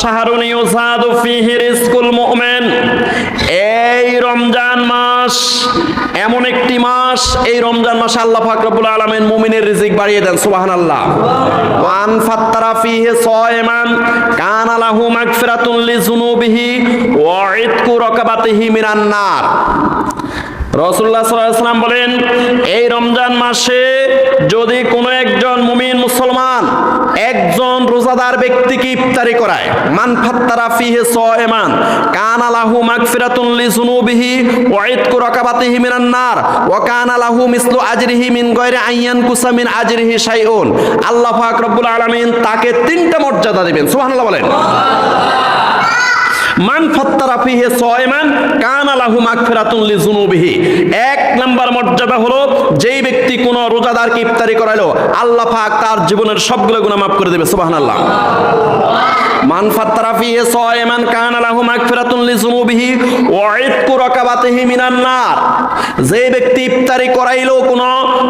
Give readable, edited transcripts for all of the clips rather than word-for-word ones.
শাহরুন ইউসাদু ফীহি রিজকুল মুমিন, এই রমজান মাস এমন একটি মাস, এই রমজান মাসে আল্লাহ পাক রব্বুল আলামিন মুমিনের রিজিক বাড়িয়ে দেন, সুবহানাল্লাহ। ওয়ান ফাত্তারা ফীহি সায়মান কানা লাহু মাগফিরাতুন লিযুনুবিহি ওয়া ইতকু রাকাবাতিহি মিনান নার। রাসূলুল্লাহ সাল্লাল্লাহু আলাইহি ওয়াসাল্লাম বলেন, এই রমজান মাসে যদি কোনো একজন মুমিন মুসলমান একজন রোজাদার ব্যক্তিকে ইফতারি করায়, মান ফাত্তারা ফীহি সায়মান কানা লাহু মাগফিরাতুন লিযুনুবিহি ওয়া ইতকু রাকাবাতিহি মিনান নার ওয়া কানা লাহু মিসলু আজরিহি মিন গায়রি আইয়ান কুসা মিন আজরিহি শাইউন। আল্লাহ পাক রব্বুল আলামিন তাকে তিনটা মর্যাদা দিবেন, সুবহানাল্লাহ বলেন। মান ফাত্তারা ফীহি সায়মান কানা লাহু মাগফিরাতুন লিযুনুবিহি, এক নাম্বার মর্যাদা হলো যেই ব্যক্তি কোন রোজাদারকে ইফতারি করাইলো আল্লাহ পাক তার জীবনের সবগুলো গুনাহ মাফ করে দেবে, সুবহানাল্লাহ। মান ফাত্তারা ফীহি সায়মান কানা লাহু মাগফিরাতুন লিযুনুবিহি ওয়া ইতকু রাকাবাতিহি মিনান নার, যে ব্যক্তি ইফতারি করাইলো কোন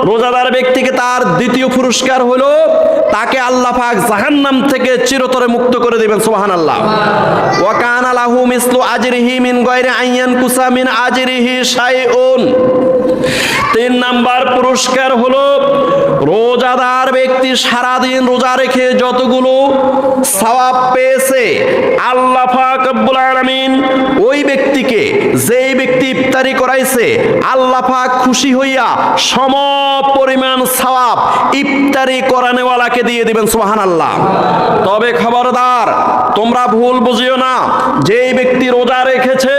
রোজাদার ব্যক্তিকে তার দ্বিতীয় পুরস্কার হলো তাকে আল্লাহ পাক জাহান্নাম থেকে চিরতরে মুক্ত করে দিবেন, সুবহানাল্লাহ। ওয়া কানা লাহু মিসলু আজরিহি মিন গায়রি আইয়ান কুসা মিন আজরিহি শাইউন। তিন নাম্বার পুরস্কার হলো রোজাদার ব্যক্তি সারাদিন রোজা রেখে যতগুলো সওয়াব পেয়েছে আল্লাহ পাক রব্বুল আলামিন ওই ব্যক্তিকে, যেই ব্যক্তি ইফতারি করাইছে, আল্লাহ পাক খুশি হইয়া সম পরিমাণ সওয়াব ইফতারি করানেওয়ালাকে দিয়ে দিবেন, সুবহানাল্লাহ। তবে খবরদার, তোমরা ভুল বুঝিও না, যেই ব্যক্তি রোজা রেখেছে,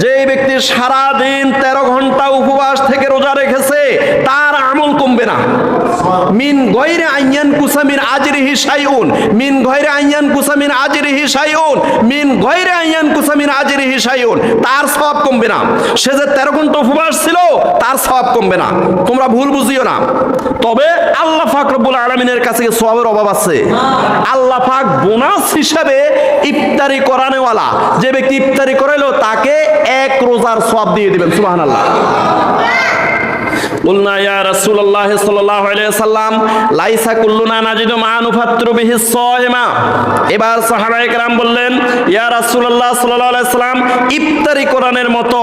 যেই ব্যক্তি সারা দিন 13 ঘন্টা উপবাস থেকে রোজা রেখেছে তার আমল কমবে না। মিন গায়রি আইয়ান কুসা মিন আজরিহি শাইউন, মিন গায়রি আইয়ান কুসা মিন আজরিহি শাইউন, মিন গায়রি আইয়ান কুসা মিন আজরিহি শাইউন, তার সওয়াব কমবে না। সে যে 13 ঘন্টা উপবাস ছিল তার সওয়াব কমবে না, তোমরা ভুল বুঝিও না। তবে আল্লাহ পাক রব্বুল আলামিনের কাছে সওয়াবের অভাব আছে। আল্লাহ পাক বোনাস হিসাবে ইফতারি করানেওয়ালা যে ব্যক্তি ইফতারি করাইলো তাকে এক রোজার সওয়াব দিয়ে দিবেন, সুবহানাল্লাহ। কুলনা ইয়া রাসূলুল্লাহ সাল্লাল্লাহু আলাইহি ওয়াসাল্লাম লাইসা কুল্লুনা নাজিদু মা নুফাত্তিরু বিহি সায়মা। এবার সাহাবায়ে কেরাম বললেন, ইয়া রাসূলুল্লাহ সাল্লাল্লাহু আলাইহি ওয়াসাল্লাম, ইফতারি করানোর মতো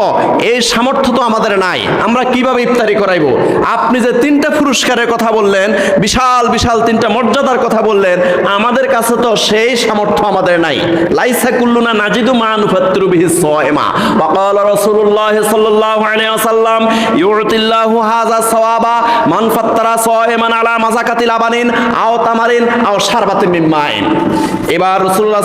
এই সামর্থ্য তো আমাদের নাই, আমরা কিভাবে ইফতারি করাইবো? আপনি যে তিনটা পুরস্কারের কথা বললেন, বিশাল বিশাল তিনটা মর্যাদার কথা বললেন, আমাদের কাছে তো সেই সামর্থ্য আমাদের নাই। লাইসা কুল্লুনা নাজিদু মা নুফাত্তিরু বিহি সায়মা। ওয়া ক্বালা রাসূলুল্লাহ সাল্লাল্লাহু আলাইহি ওয়াসাল্লাম ইউতিল্লাহু হাযা সাওয়াবা মান ফাত্তারা সায়মান আলা মাযাকাতি লাবানিন আও তামারিন আও শারবাতিন মিন মাইন। এবার রাসূলুল্লাহ